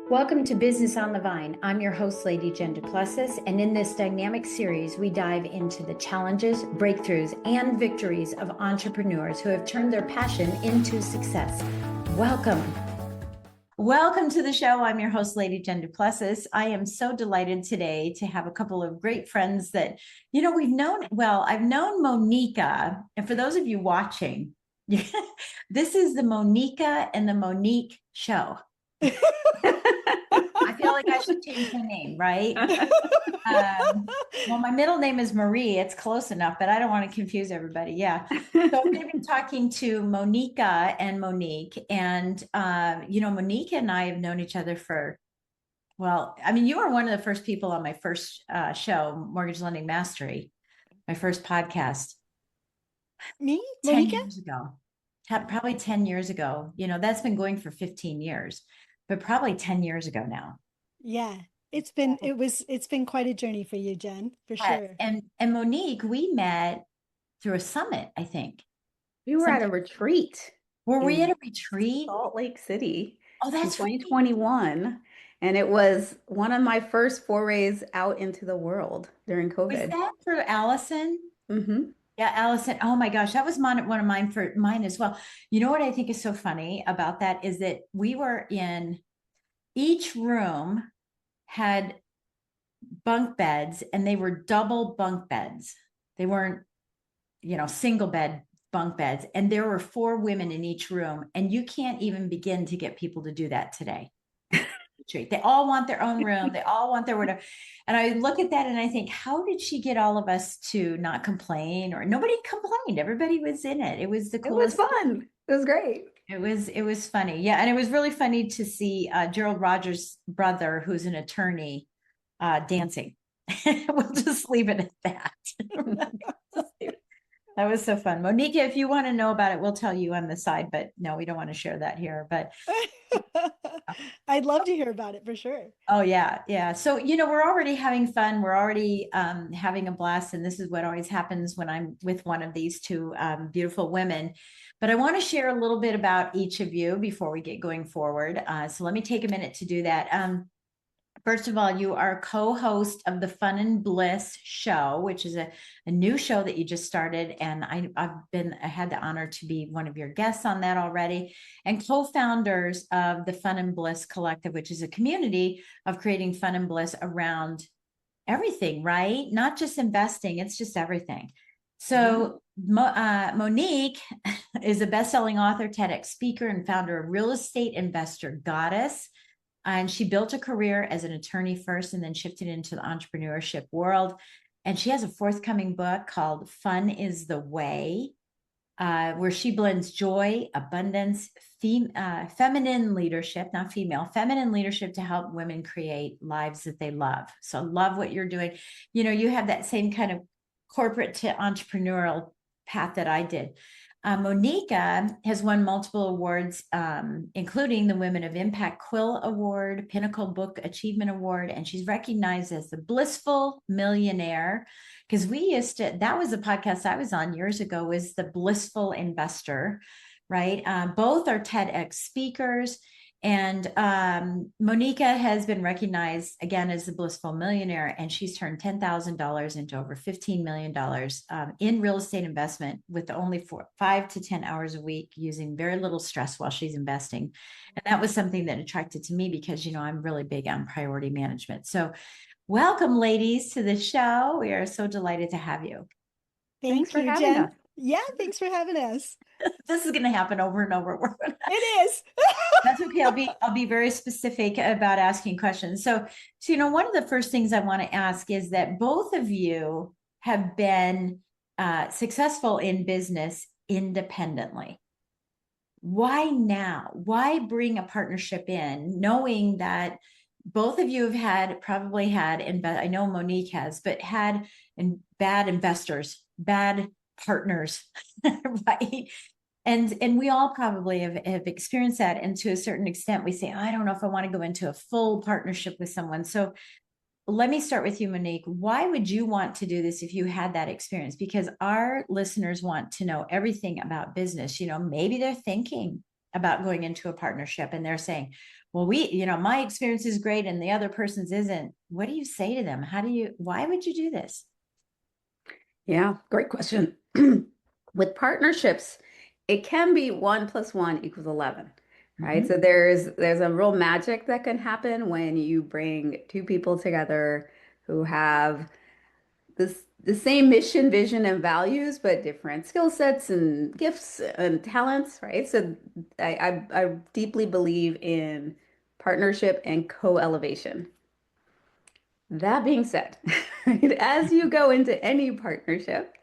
Welcome to Business on the Vine. I'm your host, Lady Jen Du Plessis, and in this dynamic series, we dive into the challenges, breakthroughs, and victories of entrepreneurs who have turned their passion into success. Welcome. Welcome to the show. I'm your host, Lady Jen Du Plessis. I am so delighted today to have a couple of great friends that, we've known. Well, I've known Moneeka, and for those of you watching, this is the Moneeka and the Monick Show. I feel like I should change my name, right? Well, my middle name is Marie. It's close enough, but I don't want to confuse everybody. Yeah. So I'm going to be talking to Moneeka and Monick. And, Moneeka and I have known each other you were one of the first people on my first show, Mortgage Lending Mastery, my first podcast. Me? 10 Moneeka? years ago. Probably 10 years ago. That's been going for 15 years. But probably 10 years ago now. Yeah, it's been quite a journey for you, Jen, for sure. And Monick, we met through a summit, I think. We were at a retreat. Were we at a retreat? Salt Lake City. Oh, that's 2021. Right. And it was one of my first forays out into the world during COVID. Was that for Allison? Mm-hmm. Yeah, Allison. Oh my gosh, that was one of mine as well. You know what I think is so funny about that is that we were in each room had bunk beds, and they were double bunk beds. They weren't, single bed bunk beds. And there were 4 women in each room. And you can't even begin to get people to do that today. They all want their own room. They all want their whatever. And I look at that and I think, how did she get all of us to not complain? Or nobody complained. Everybody was in it. It was the coolest. It was fun. It was great. It was funny. Yeah. And it was really funny to see Gerald Rogers' brother, who's an attorney, dancing. We'll just leave it at that. That was so fun. Moneeka, if you want to know about it, we'll tell you on the side, but no, we don't want to share that here, but I'd love to hear about it for sure. Oh yeah. Yeah. So, we're already having fun. We're already having a blast. And this is what always happens when I'm with one of these two beautiful women. But I want to share a little bit about each of you before we get going forward. So let me take a minute to do that. First of all, you are co-host of the Fun and Bliss Show, which is a new show that you just started. And I had the honor to be one of your guests on that already, and co-founders of the Fun and Bliss Collective, which is a community of creating fun and bliss around everything, right? Not just investing, it's just everything. So Monick is a best-selling author, TEDx speaker, and founder of Real Estate Investor Goddess. And she built a career as an attorney first and then shifted into the entrepreneurship world. And she has a forthcoming book called Fun is the Way, where she blends joy, abundance, feminine leadership, not female, feminine leadership to help women create lives that they love. So I love what you're doing. You have that same kind of corporate to entrepreneurial path that I did. Moneeka has won multiple awards, including the Women of Impact Quill Award, Pinnacle Book Achievement Award, and she's recognized as the Blissful Millionaire, because that was a podcast I was on years ago, was the Blissful Investor, right? Both are TEDx speakers. And Moneeka has been recognized again as the Blissful Millionaire, and she's turned $10,000 into over $15 million in real estate investment with only 5 to 10 hours a week, using very little stress while she's investing. And that was something that attracted to me because, I'm really big on priority management. So welcome, ladies, to the show. We are so delighted to have you. Thanks for having us. Yeah, thanks for having us. This is going to happen over and over. It is. That's okay. I'll be very specific about asking questions. So, one of the first things I want to ask is that both of you have been successful in business independently. Why now? Why bring a partnership in, knowing that both of you have probably had, I know Monique has, but had bad investors, bad partners, right? And we all probably have experienced that. And to a certain extent, we say, I don't know if I want to go into a full partnership with someone. So let me start with you, Monique. Why would you want to do this if you had that experience? Because our listeners want to know everything about business. Maybe they're thinking about going into a partnership and they're saying, well, my experience is great and the other person's isn't. What do you say to them? Why would you do this? Yeah, great question. With partnerships, it can be 1 + 1 = 11, right? Mhm. So there's a real magic that can happen when you bring two people together who have the same mission, vision, and values, but different skill sets and gifts and talents, right? So I deeply believe in partnership and co-elevation. That being said, as you go into any partnership,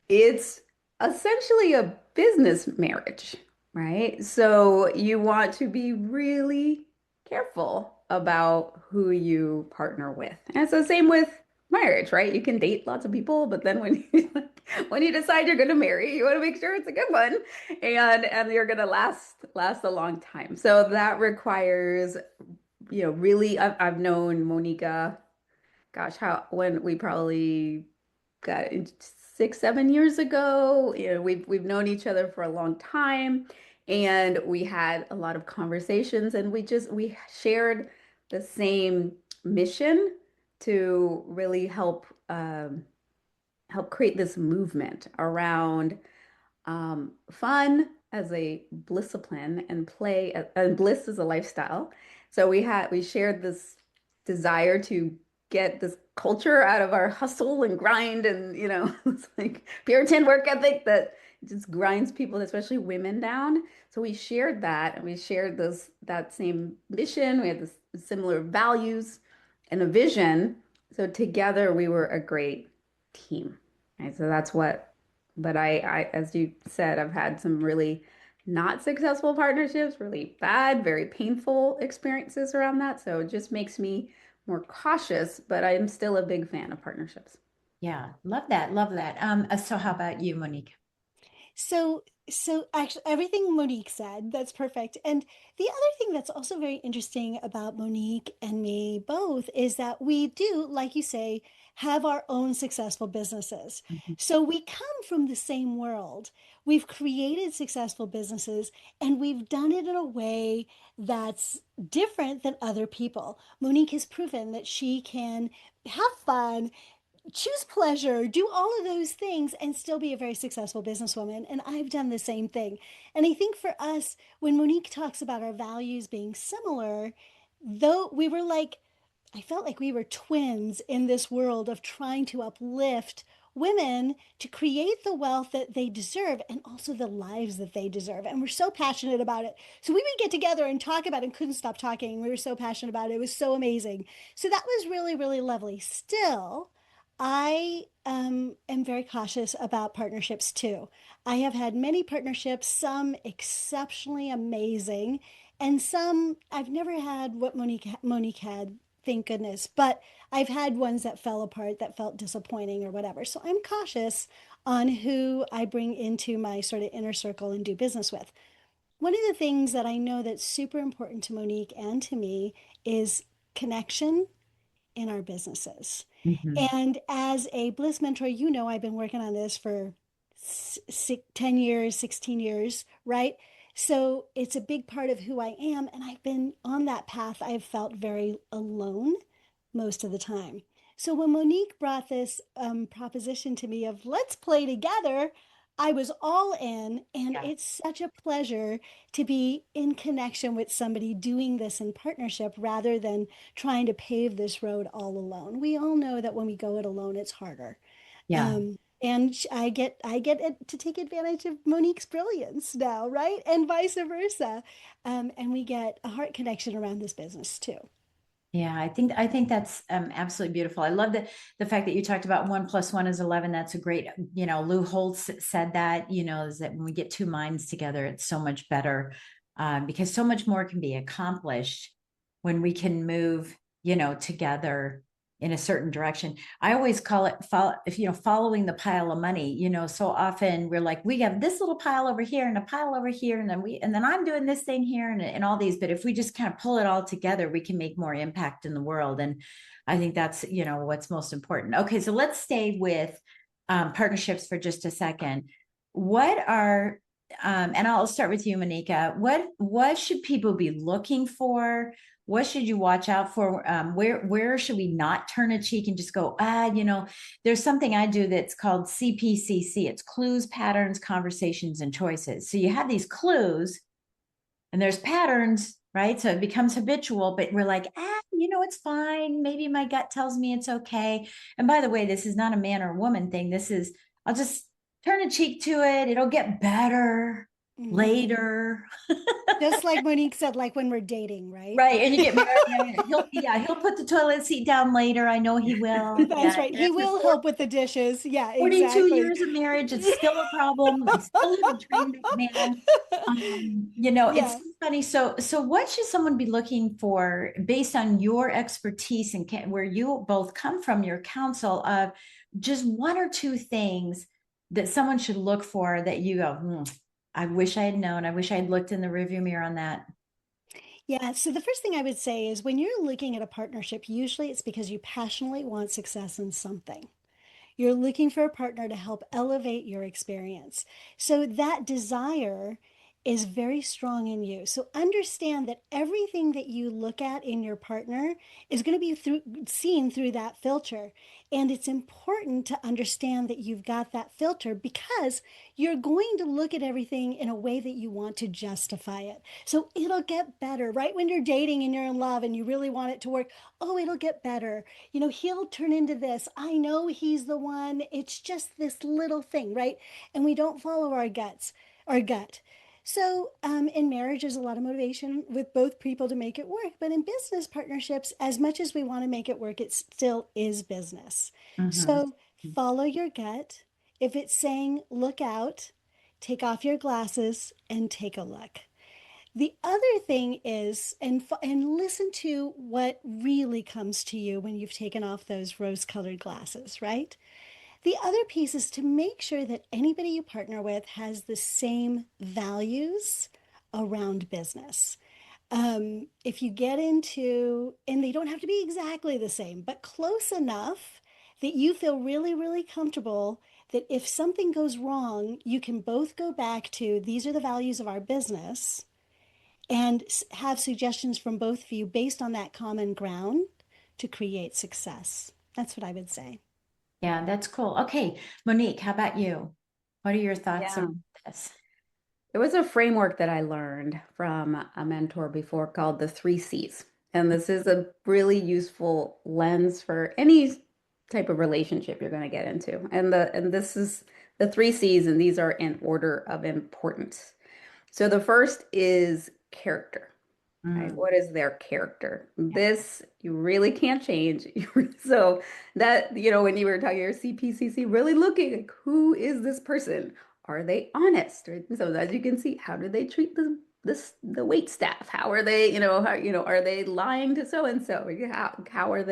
it's essentially a business marriage, right? So you want to be really careful about who you partner with. And so same with marriage, right? You can date lots of people, but then when you decide you're going to marry, you want to make sure it's a good one and you're going to last a long time. So that requires, really I've known Moneeka, gosh, how when we probably got 6, 7 years ago. We've known each other for a long time, and we had a lot of conversations, and we shared the same mission to really help create this movement around fun as a discipline and play and bliss as a lifestyle. So we shared this desire to get this culture out of our hustle and grind and it's like Puritan work ethic that just grinds people, especially women, down. So we shared that, and we shared that same mission. We had this similar values and a vision. So together we were a great team. Right? So that's what but as you said, I've had some really not successful partnerships, really bad, very painful experiences around that. So it just makes me more cautious, but I'm still a big fan of partnerships. Yeah, love that. Love that. So how about you, Monique? So actually everything Monique said, that's perfect. And the other thing that's also very interesting about Monique and me both is that we do, like you say, have our own successful businesses. Mhm. So we come from the same world. We've created successful businesses and we've done it in a way that's different than other people. Monique has proven that she can have fun, choose pleasure, do all of those things, and still be a very successful businesswoman. And I've done the same thing. And I think for us, when Monique talks about our values being similar, though we were like, I felt like we were twins in this world of trying to uplift women to create the wealth that they deserve and also the lives that they deserve. And we're so passionate about it. So we would get together and talk about it and couldn't stop talking. We were so passionate about it. It was so amazing. So that was really, really lovely. Still, I am very cautious about partnerships too. I have had many partnerships, some exceptionally amazing, and some I've never had what Monique had, thank goodness. But I've had ones that fell apart that felt disappointing or whatever. So I'm cautious on who I bring into my sort of inner circle and do business with. One of the things that I know that's super important to Monique and to me is connection in our businesses. Mhm. And as a Bliss mentor, I've been working on this for 10 years, 16 years, right? So it's a big part of who I am. And I've been on that path. I've felt very alone most of the time. So when Monique brought this proposition to me of let's play together, I was all in. And Yeah. it's such a pleasure to be in connection with somebody doing this in partnership rather than trying to pave this road all alone. We all know that when we go it alone, it's harder. Yeah. And I get to take advantage of Monique's brilliance now, right? And vice versa. And we get a heart connection around this business too. Yeah, I think that's absolutely beautiful. I love the fact that you talked about 1 + 1 = 11. That's a great, Lou Holtz said that, is that when we get two minds together, it's so much better, because so much more can be accomplished when we can move, together in a certain direction. I always call it following the pile of money. So often we're like, we have this little pile over here and a pile over here, and then I'm doing this thing here and all these. But if we just kind of pull it all together, we can make more impact in the world. And I think that's what's most important. Okay, so let's stay with partnerships for just a second. What are and I'll start with you, Moneeka. What should people be looking for? What should you watch out for? Where should we not turn a cheek and just go, there's something I do that's called CPCC. It's clues, patterns, conversations, and choices. So you have these clues and there's patterns, right? So it becomes habitual, but we're like, it's fine. Maybe my gut tells me it's okay. And by the way, this is not a man or woman thing. I'll just turn a cheek to it. It'll get better later. Just like Monique said, like when we're dating, right? Right. And you get married. He'll put the toilet seat down later. I know he will. That's right. He will help with the dishes. Yeah, 42 exactly. years of marriage, it's still a problem. I still have a trained up man. It's so funny. So what should someone be looking for based on your expertise and where you both come from, your counsel of just one or two things that someone should look for that you go, I wish I had known. I wish I had looked in the rearview mirror on that. Yeah. So the first thing I would say is when you're looking at a partnership, usually it's because you passionately want success in something. You're looking for a partner to help elevate your experience. So that desire is very strong in you. So understand that everything that you look at in your partner is going to be seen through that filter. And it's important to understand that you've got that filter because you're going to look at everything in a way that you want to justify it. So it'll get better, right? When you're dating and you're in love and you really want it to work, oh, it'll get better. He'll turn into this. I know he's the one. It's just this little thing, right? And we don't follow our gut. So in marriage, there's a lot of motivation with both people to make it work. But in business partnerships, as much as we want to make it work, it still is business. So follow your gut. If it's saying, look out, take off your glasses and take a look. The other thing is, and listen to what really comes to you when you've taken off those rose-colored glasses, right? The other piece is to make sure that anybody you partner with has the same values around business. If you get into, and they don't have to be exactly the same, but close enough that you feel really, really comfortable that if something goes wrong, you can both go back to these are the values of our business and have suggestions from both of you based on that common ground to create success. That's what I would say. Yeah, that's cool. Okay, Monique, how about you? What are your thoughts on this? There was a framework that I learned from a mentor before called the 3 C's. And this is a really useful lens for any type of relationship you're going to get into. And this is the 3 C's, and these are in order of importance. So the first is character. Right? What is their character? This you really can't change. So that, when you were talking your CPCC, really looking like who is this person? Are they honest? Right? So as you can see, how do they treat the wait staff? How are they, are they lying to so and so? How are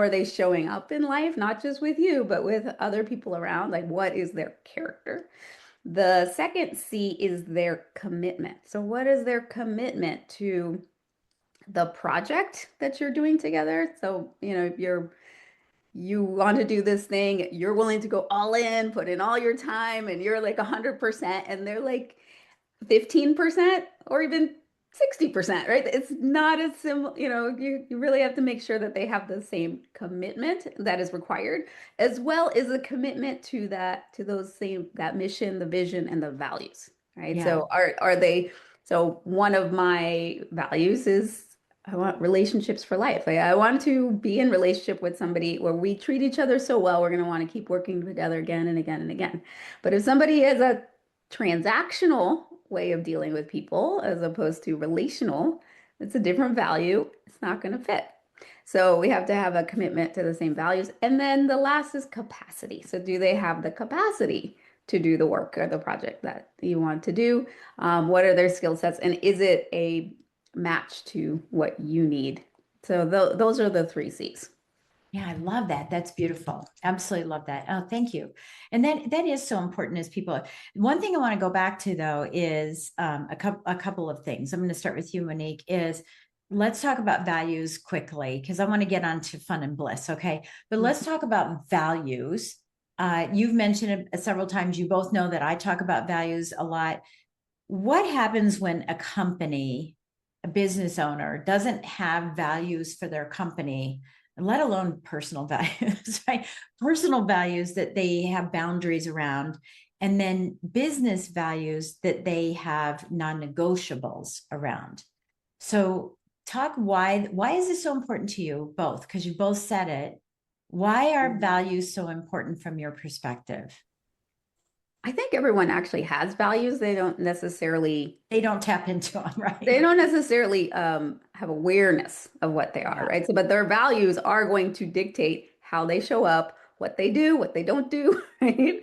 they showing up in life, not just with you, but with other people around? Like, what is their character? The second C is their commitment. So what is their commitment to the project that you're doing together? So, you want to do this thing, you're willing to go all in, put in all your time, and you're like 100%, and they're like 15% or even 60%, right? It's not as simple, you really have to make sure that they have the same commitment that is required, as well as a commitment to that mission, the vision, and the values, right? Yeah. So so one of my values is I want relationships for life. I want to be in relationship with somebody where we treat each other so well, we're going to want to keep working together again and again and again. But if somebody has a transactional way of dealing with people as opposed to relational, it's a different value. It's not going to fit. So we have to have a commitment to the same values. And then the last is capacity. So do they have the capacity to do the work or the project that you want to do? What are their skill sets? And is it a match to what you need? So those are the 3 C's. Yeah, I love that. That's beautiful. Absolutely love that. Oh, thank you. And that is so important as people. One thing I want to go back to though is a couple of things. I'm going to start with you, Monique, is let's talk about values quickly because I want to get on to fun and bliss. Okay. But let's talk about values You've mentioned it several times. You both know that I talk about values a lot. What happens when a company, a business owner, doesn't have values for their company, let alone personal values, right? Personal values that they have boundaries around, and then business values that they have non-negotiables around. So talk why is this so important to you both? Because you both said it. Why are values so important from your perspective? I think everyone actually has values. They don't tap into them, They right? don't necessarily have awareness of what they are, Yeah. right? So, but their values are going to dictate how they show up, what they do, what they don't do, right?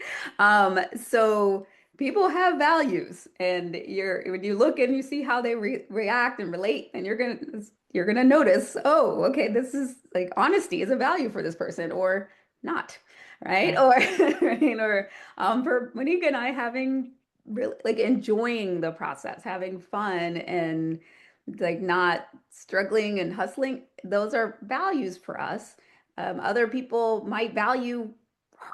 So people have values, and when you look and you see how they react and relate, and you're gonna notice, oh, okay, this is like honesty is a value for this person, or not, right? Right. Or right, or for Moneeka and I having really like enjoying the process, having fun and like not struggling and hustling. Those are values for us. Other people might value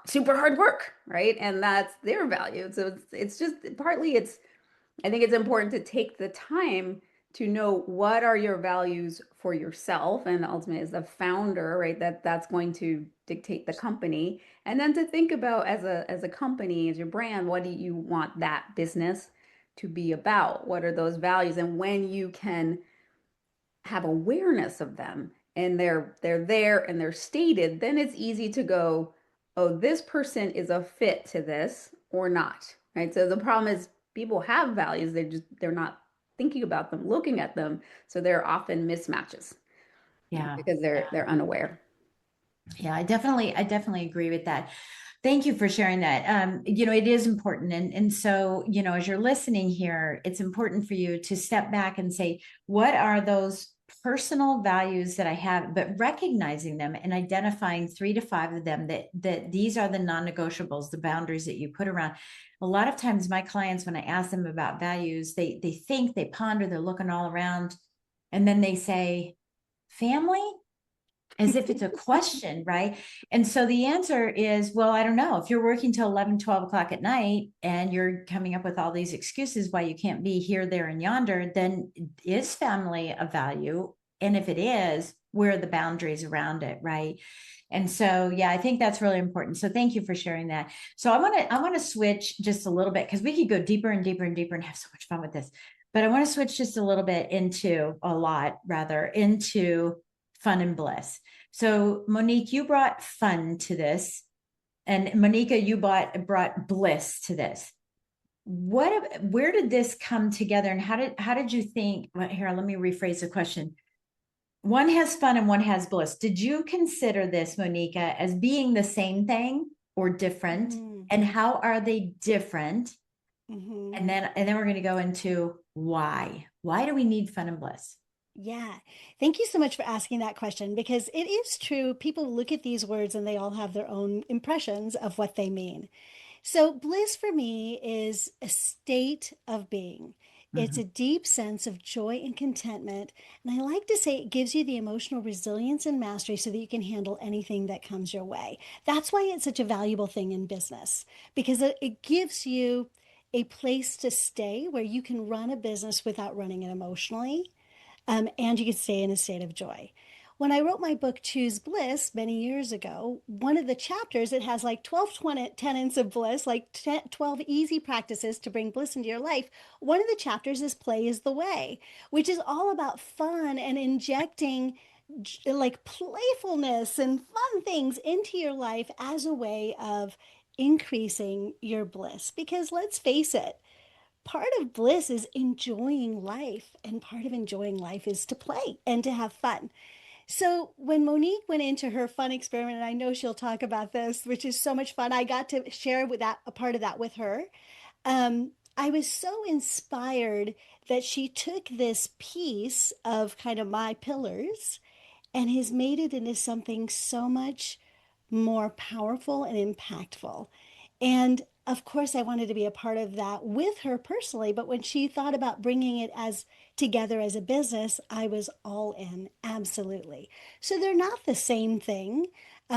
super hard work, right? And that's their value. So it's just partly I think it's important to take the time to know what are your values for yourself and ultimately as the founder, right? That's going to dictate the company. And then to think about as a company, as your brand, what do you want that business to be about? What are those values? And when you can have awareness of them and they're there and they're stated, then it's easy to go, oh, this person is a fit to this or not, right? So the problem is people have values, they're not thinking about them, looking at them, so they're often mismatches, right? Yeah. Because they're unaware. Yeah, I definitely agree with that. Thank you for sharing that. It is important. And so, as you're listening here, it's important for you to step back and say, what are those personal values that I have, but recognizing them and identifying 3 to 5 of them that these are the non-negotiables, the boundaries that you put around. A lot of times my clients, when I ask them about values, they think, they ponder, they're looking all around, and then they say, family? As if it's a question, right? And so the answer is, well, I don't know. If you're working till 11, 12 o'clock at night and you're coming up with all these excuses why you can't be here, there, and yonder, then is family a value? And if it is, where are the boundaries around it, right? And so, yeah, I think that's really important. So thank you for sharing that. So I want to switch just a little bit because we could go deeper and deeper and deeper and have so much fun with this. But I want to switch just a little bit into fun and bliss. So Monique, you brought fun to this, and Moneeka, you brought bliss to this. Where did this come together, and how did you think? Well, here, let me rephrase the question. One has fun and one has bliss. Did you consider this, Moneeka, as being the same thing or different? Mm-hmm. And how are they different? Mm-hmm. And then we're going to go into why. Why do we need fun and bliss? Yeah. Thank you so much for asking that question because it is true. People look at these words and they all have their own impressions of what they mean. So, bliss for me is a state of being. It's Mhm. a deep sense of joy and contentment. And I like to say it gives you the emotional resilience and mastery so that you can handle anything that comes your way. That's why it's such a valuable thing in business because it gives you a place to stay where you can run a business without running it emotionally, and you can stay in a state of joy. When I wrote my book, Choose Bliss, many years ago, one of the chapters, it has like 12 tenets of bliss, like 12 easy practices to bring bliss into your life. One of the chapters is Play is the Way, which is all about fun and injecting like playfulness and fun things into your life as a way of increasing your bliss. Because let's face it, part of bliss is enjoying life, and part of enjoying life is to play and to have fun. So when Monique went into her fun experiment, and I know she'll talk about this, which is so much fun, I got to share with that a part of that with her. I was so inspired that she took this piece of kind of my pillars and has made it into something so much more powerful and impactful. And of course, I wanted to be a part of that with her personally. But when she thought about bringing it as together as a business, I was all in, absolutely. So they're not the same thing.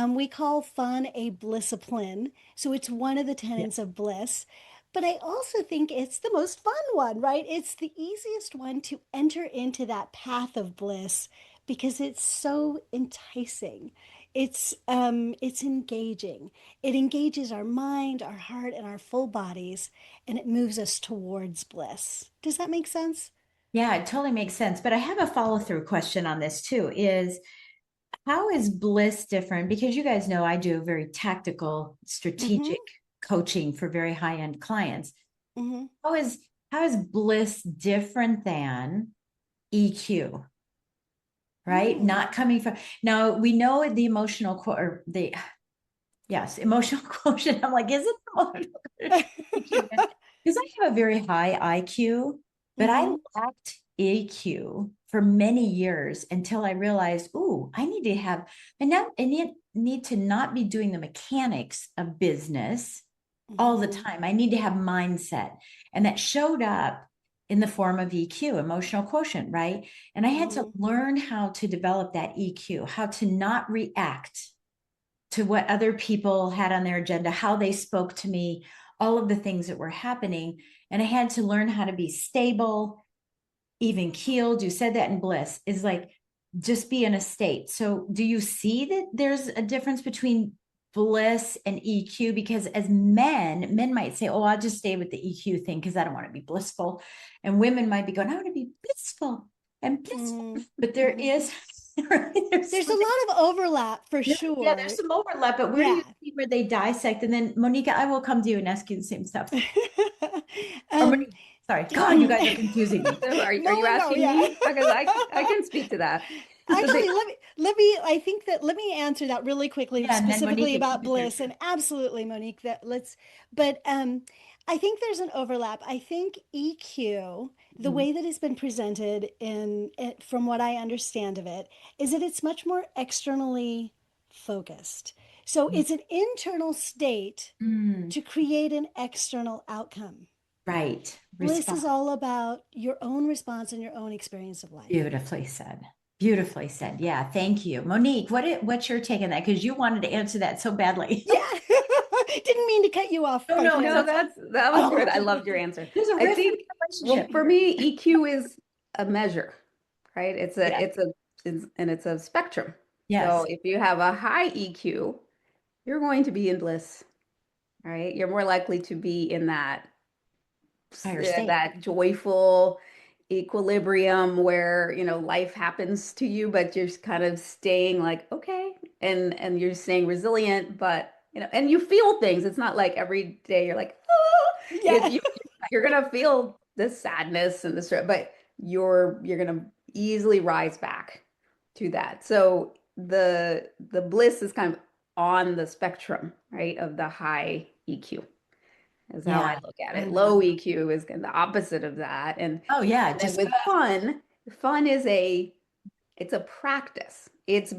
We call fun a blisscipline. So it's one of the Yeah. tenets of bliss. But I also think it's the most fun one, right? It's the easiest one to enter into that path of bliss because it's so enticing. It's engaging. It engages our mind, our heart, and our full bodies, and it moves us towards bliss. Does that make sense? Yeah, it totally makes sense. But I have a follow-through question on this too, is how is bliss different? Because you guys know I do very tactical, Mm-hmm. strategic coaching for very high-end clients. Mm-hmm. How is how is bliss different than EQ, right? Mm. Not coming from now, we know the emotional or the yes, emotional quotient. I'm like, is it emotional EQ? Because I have a very high IQ, but I Mm-hmm. lacked EQ for many years until I realized, ooh, I need to have, and now I need to not be doing the mechanics of business all the Mm-hmm. time. I need to have mindset. And that showed up in the form of EQ, emotional quotient, right? And I had to Mm-hmm. learn how to develop that EQ, how to not react to what other people had on their agenda, how they spoke to me, all of the things that were happening. And I had to learn how to be stable, even keeled. You said that in bliss is like just be in a state. So do you see that there's a difference between bliss and EQ? Because as men might say, oh, I'll just stay with the EQ thing because I don't want to be blissful. And women might be going, I want to be blissful and blissful. But there Mm-hmm. is, right? There's a lot of overlap for Yeah, there's sure. some overlap, but where do Yeah. you see where they dissect? And then Moneeka, I will come to you and ask you the same stuff. Or um, Moneeka, sorry. God, you guys are confusing me. So are no, you no, asking yeah. me? Because I can speak to that. So Actually, let me answer that really quickly, Yeah, and then specifically Moneeka, about you do bliss. And absolutely, Monique, but I think there's an overlap. I think EQ, the too. way that it's been presented from what I understand of it, is that it's much more externally focused. So Mm, it's an internal state mm, to create an external outcome. right. Bliss Respond. is all about your own response and your own experience of life. Beautifully said. Beautifully said. Yeah, thank you. Monique, what's your take on that? Because you wanted to answer that so badly. Yeah. Didn't mean to cut you off, No, my no, it's no, friend. okay. that was good. Oh, I loved your answer. there's a I rift in think, the well, relationship. for me, EQ is a measure, right? Yes. It's a spectrum. So Yes. if you have a high EQ, you're going to be in bliss, right? You're more likely to be in Higher state. that joyful equilibrium where, life happens to you, but you're just kind of staying like, okay, and you're staying resilient, but and you feel things. It's not like every day you're like, oh, Yeah. you're gonna feel the sadness and the stress, but you're gonna easily rise back to that. So the bliss is kind of on the spectrum, right, of the high EQ is how I Yeah. look at I it. love Low that. EQ is kind of the opposite of that. Oh, yeah. And then Just with fun is it's a practice. It's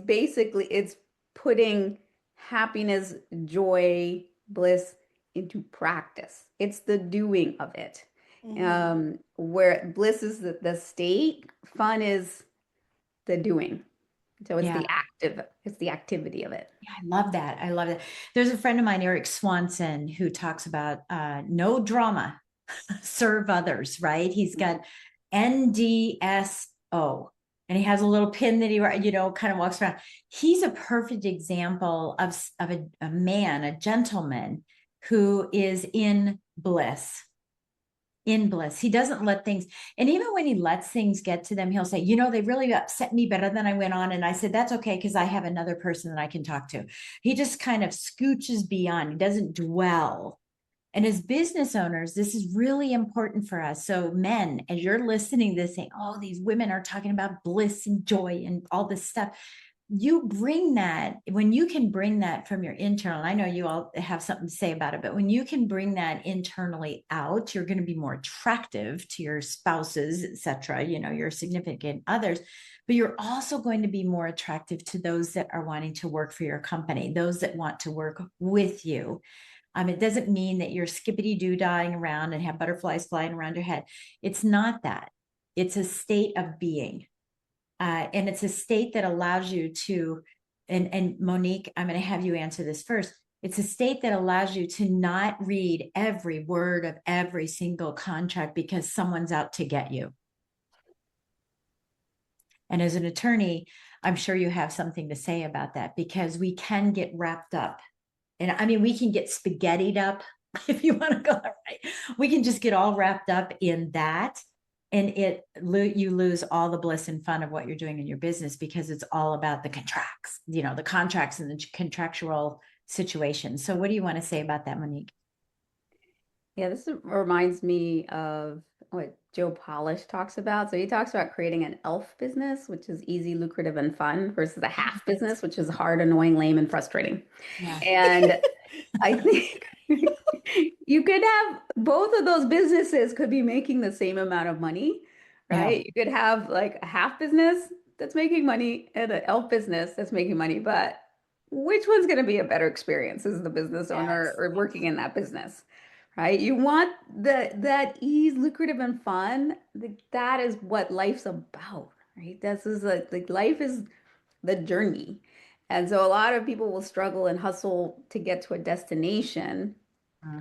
putting happiness, joy, bliss into practice. It's the doing of it. Hmm. Where bliss is the state, fun is the doing. So yeah. it's the activity of it. Yeah, I love that. I love that. There's a friend of mine, Eric Swanson, who talks about no drama, serve others, right? He's got NDSO and he has a little pin that he, kind of walks around. He's a perfect example of a man, a gentleman who is in bliss. He doesn't let things, and even when he lets things get to them, he'll say, they really upset me better than I went on. And I said, that's okay, because I have another person that I can talk to. He just kind of scooches beyond, he doesn't dwell. And as business owners, this is really important for us. So, men, as you're listening to this, saying, oh, these women are talking about bliss and joy and all this stuff, you bring that when you can bring that from your internal. I know you all have something to say about it, but when you can bring that internally out, you're going to be more attractive to your spouses, etc., your significant others, but you're also going to be more attractive to those that are wanting to work for your company, those that want to work with you. It doesn't mean that you're skippity-doo-dying around and have butterflies flying around your head. It's not that. It's a state of being. And it's a state that allows you to, and Monique, I'm going to have you answer this first. It's a state that allows you to not read every word of every single contract because someone's out to get you. And as an attorney, I'm sure you have something to say about that, because we can get wrapped up. And I mean, we can get spaghettied up, if you want to go that right. We can just get all wrapped up in that. And you lose all the bliss and fun of what you're doing in your business, because it's all about the contracts, the contracts and the contractual situation. So what do you want to say about that, Monique? Yeah, this reminds me of what Joe Polish talks about. So he talks about creating an ELF business, which is easy, lucrative, and fun, versus a half business, which is hard, annoying, lame, and frustrating. Yeah. And I think you could have both of those businesses could be making the same amount of money, right? Yeah. You could have like a half business that's making money and an ELF business that's making money, but which one's going to be a better experience as the business owner or working in that business? Right? You want that ease, lucrative, and fun. That is what life's about, right? This is like life is the journey. And so a lot of people will struggle and hustle to get to a destination.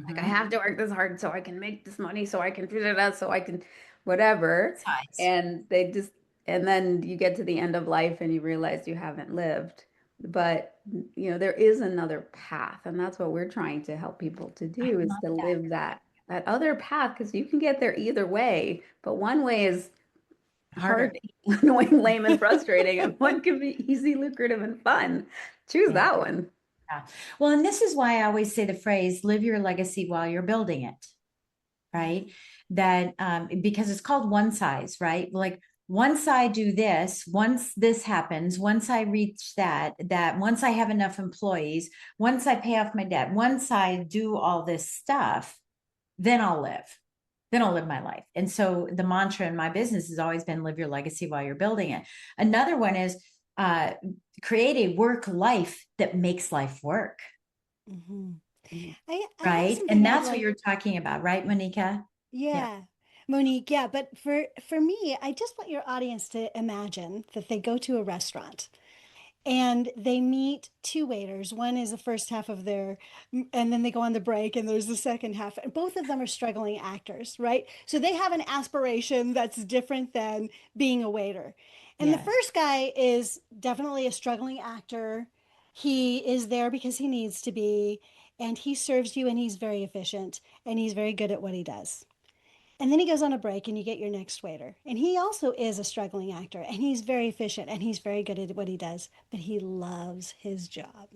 Like, I have to work this hard so I can make this money, so I can do that, so I can whatever. And then you get to the end of life and you realize you haven't lived. But there is another path, and that's what we're trying to help people to do, is to live that other path, because you can get there either way, but one way is hard, annoying, lame, and frustrating, and one can be easy, lucrative, and fun. Choose that one. Yeah. Well, and this is why I always say the phrase, live your legacy while you're building it, right? That because it's called one size, right? Like, once I do this, once this happens, once I reach that once I have enough employees, once I pay off my debt, once I do all this stuff, then I'll live my life. And so the mantra in my business has always been, live your legacy while you're building it. Another one is create a work life that makes life work. Right? And that's what you're talking about, right, Moneeka? Yeah. Monique, yeah, but for me, I just want your audience to imagine that they go to a restaurant and they meet two waiters. One is the first half of and then they go on the break and there's the second half. And both of them are struggling actors, right? So they have an aspiration that's different than being a waiter. And the first guy is definitely a struggling actor. He is there because he needs to be, and he serves you, and he's very efficient, and he's very good at what he does. And then he goes on a break and you get your next waiter. And he also is a struggling actor, and he's very efficient and he's very good at what he does, but he loves his job.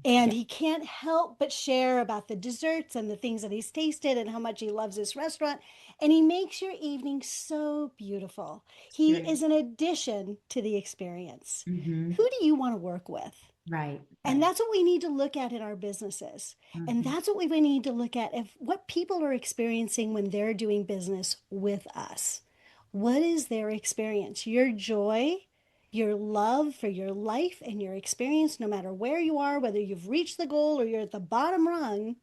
And he can't help but share about the desserts and the things that he's tasted and how much he loves this restaurant. And he makes your evening so beautiful. He is an addition to the experience. Who do you want to work with? Right. And that's what we need to look at in our businesses. And that's what we need to look at, what people are experiencing when they're doing business with us. What is their experience? Your joy, your love for your life and your experience, no matter where you are, whether you've reached the goal or you're at the bottom rung,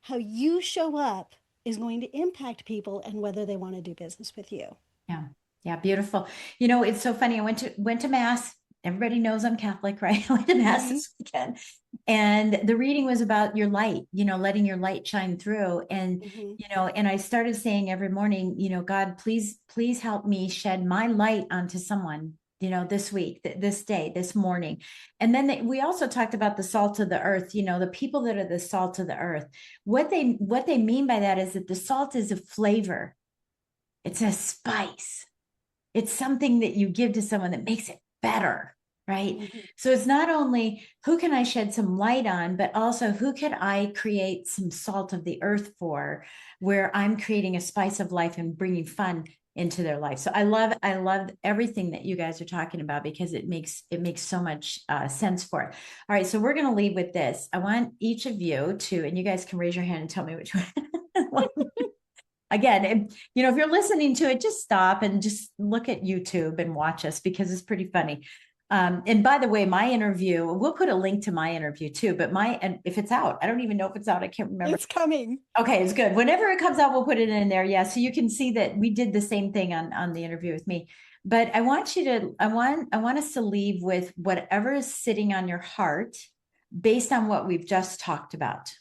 how you show up is going to impact people and whether they want to do business with you. Yeah. Yeah. Beautiful. It's so funny. I went to mass. Everybody knows I'm Catholic, right? I went to mass this weekend, and the reading was about your light, letting your light shine through. And, and I started saying every morning, God, please help me shed my light onto someone, this week, this day, this morning. And then we also talked about the salt of the earth, the people that are the salt of the earth. What they mean by that is that the salt is a flavor. It's a spice. It's something that you give to someone that makes it better, right? So it's not only who can I shed some light on, but also who can I create some salt of the earth for, where I'm creating a spice of life and bringing fun into their life. So I love everything that you guys are talking about, because it makes so much sense for it. All right, so we're going to leave with this. I want each of you to, and you guys can raise your hand and tell me which one. Again, if you're listening to it, just stop and just look at YouTube and watch us, because it's pretty funny. And by the way, my interview, we'll put a link to my interview too, but and if it's out, I don't even know if it's out. I can't remember. It's coming. Okay, it's good. Whenever it comes out, we'll put it in there. Yeah. So you can see that we did the same thing on the interview with me. But I want us to leave with whatever is sitting on your heart based on what we've just talked about.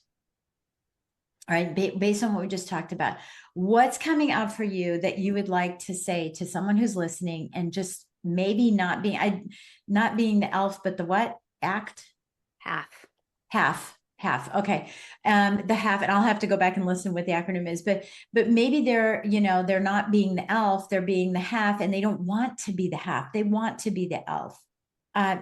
All right, based on what we just talked about, what's coming out for you that you would like to say to someone who's listening, and just maybe not being the elf, but the what? Act? Half. Okay. The half, and I'll have to go back and listen what the acronym is, but maybe they're not being the elf, they're being the half, and they don't want to be the half. They want to be the elf.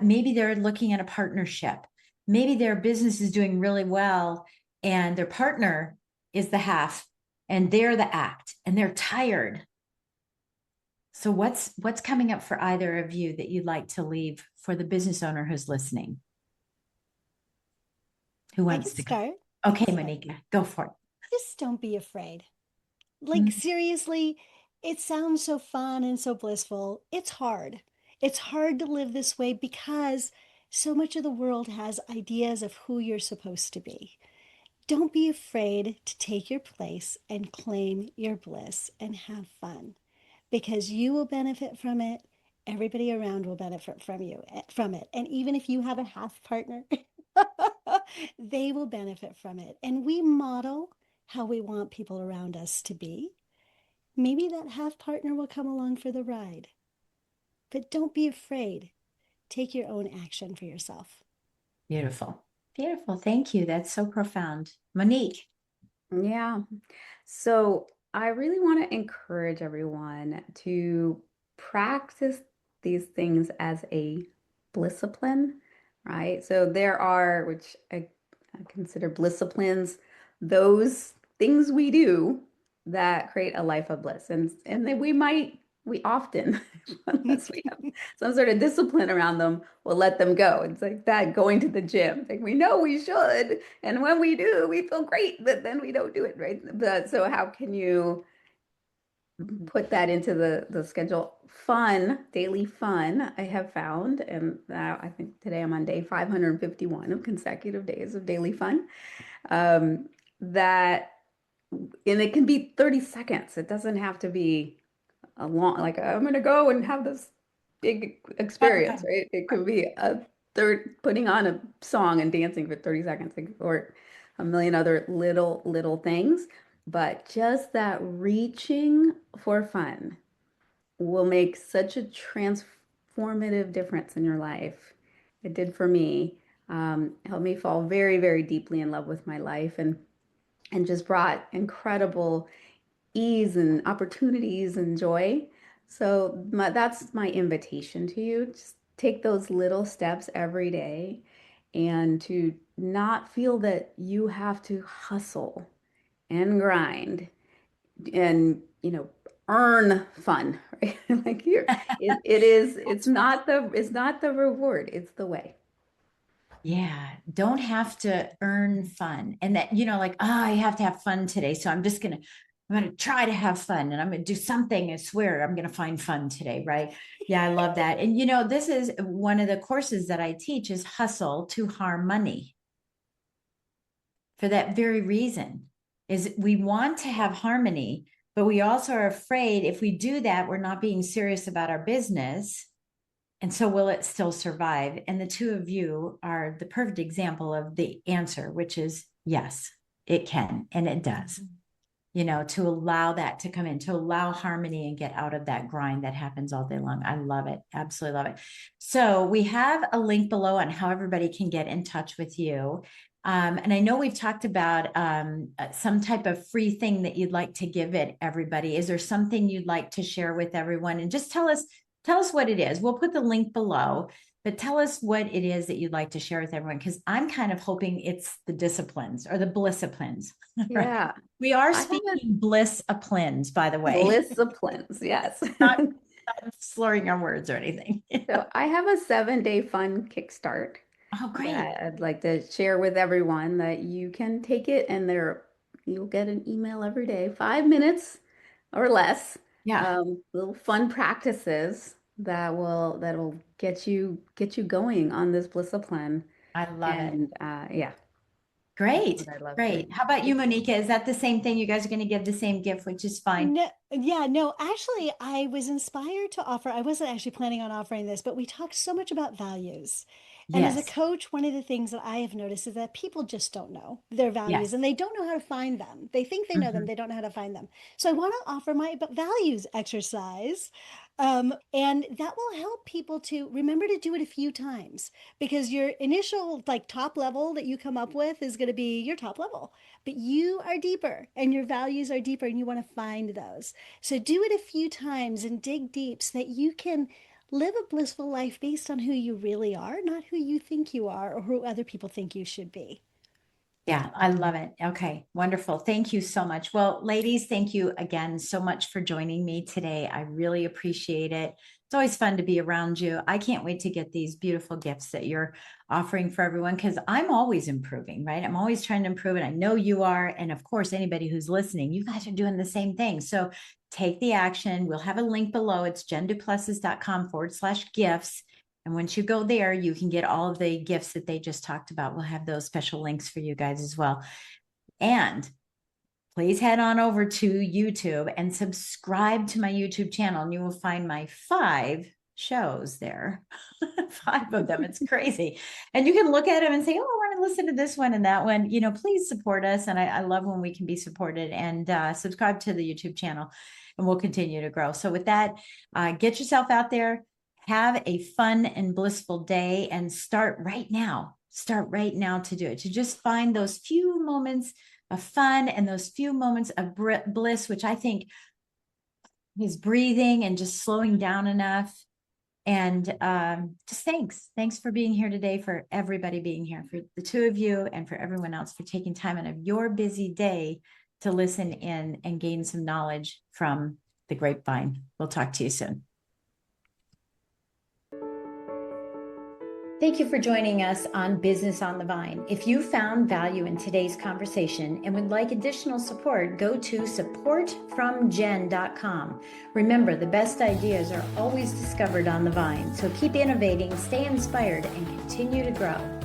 Maybe they're looking at a partnership. Maybe their business is doing really well and their partner is the half and they're the act and they're tired. So what's coming up for either of you that you'd like to leave for the business owner who's listening? Who wants to start? Okay, Moneeka, go for it. Just don't be afraid. Like, seriously, it sounds so fun and so blissful. It's hard. It's hard to live this way because so much of the world has ideas of who you're supposed to be. Don't be afraid to take your place and claim your bliss and have fun, because you will benefit from it. Everybody around will benefit from it. And even if you have a half partner, they will benefit from it. And we model how we want people around us to be. Maybe that half partner will come along for the ride. But don't be afraid. Take your own action for yourself. Beautiful. Beautiful. Thank you. That's so profound. Monique. Yeah. So I really want to encourage everyone to practice these things as a blisscipline, right? So there are, which I consider blissciplines, those things we do that create a life of bliss. And then we often, unless we have some sort of discipline around them, will let them go. It's like that going to the gym. Like, we know we should, and when we do, we feel great, but then we don't do it, right? So how can you put that into the schedule? Daily fun, I have found, and I think today I'm on day 551 of consecutive days of daily fun. That, and it can be 30 seconds. It doesn't have to be a long, like, I'm going to go and have this big experience, right? It could be putting on a song and dancing for 30 seconds, or a million other little things. But just that reaching for fun will make such a transformative difference in your life. It did for me. Helped me fall very, very deeply in love with my life, and just brought incredible ease and opportunities and joy. So that's my invitation to you. Just take those little steps every day, and to not feel that you have to hustle and grind and, earn fun, right? Like, it's not the reward, it's the way. Yeah, don't have to earn fun. And that, like, I have to have fun today. So I'm going to try to have fun, and I'm going to do something. I swear I'm going to find fun today. Right. Yeah. I love that. And, this is one of the courses that I teach is hustle to harm money. For that very reason, is we want to have harmony, but we also are afraid if we do that, we're not being serious about our business. And so will it still survive? And the two of you are the perfect example of the answer, which is yes, it can. And it does, to allow that to come in, to allow harmony and get out of that grind that happens all day long. I love it. Absolutely love it. So we have a link below on how everybody can get in touch with you. And I know we've talked about some type of free thing that you'd like to give it, everybody. Is there something you'd like to share with everyone? And just tell us what it is. We'll put the link below, but tell us what it is that you'd like to share with everyone, because I'm kind of hoping it's the disciplines or the blissciplines. Right? Yeah. We are speaking blissciplines, by the way. Blissciplines, yes. not slurring our words or anything. So I have a 7-day fun kickstart. Oh, great. That I'd like to share with everyone, that you can take it, and you'll get an email every day, 5 minutes or less. Yeah. Little fun practices that'll get you going on this blissful plan. I love it. And yeah, that's Great. what I love to. Great. How about you, Moneeka? Is that the same thing? You guys are going to give the same gift, which is fine. No, yeah, no, actually, I was inspired to offer. I wasn't actually planning on offering this, but we talked so much about values. And as a Yes. coach, one of the things that I have noticed is that people just don't know their values Yes. and they don't know how to find them. They think they know them, Mhm. they don't know how to find them. So I want to offer my values exercise. And that will help people to remember to do it a few times because your initial, like, top level that you come up with is going to be your top level, but you are deeper and your values are deeper and you want to find those. So do it a few times and dig deep so that you can live a blissful life based on who you really are, not who you think you are or who other people think you should be. Yeah, I love it. Okay, wonderful. Thank you so much. Well, ladies, thank you again so much for joining me today. I really appreciate it. It's always fun to be around you. I can't wait to get these beautiful gifts that you're offering for everyone because I'm always improving, right? I'm always trying to improve, and I know you are. And of course, anybody who's listening, you guys are doing the same thing. So take the action. We'll have a link below. It's jenduplessis.com/gifts. And once you go there, you can get all of the gifts that they just talked about. We'll have those special links for you guys as well. And please head on over to YouTube and subscribe to my YouTube channel, and you will find my 5 shows there. 5 of them. It's crazy. And you can look at them and say, oh, I want to listen to this one and that one. Please support us. And I love when we can be supported, and subscribe to the YouTube channel, and we'll continue to grow. So with that, get yourself out there. Have a fun and blissful day, and start right now. Start right now to do it, to just find those few moments of fun and those few moments of bliss, which I think is breathing and just slowing down enough. And just thanks for being here today, for everybody being here, for the 2 of you, and for everyone else for taking time out of your busy day to listen in and gain some knowledge from the grapevine. We'll talk to you soon. Thank you for joining us on Business on the Vine. If you found value in today's conversation and would like additional support, go to supportfromjen.com. Remember, the best ideas are always discovered on the vine. So keep innovating, stay inspired, and continue to grow.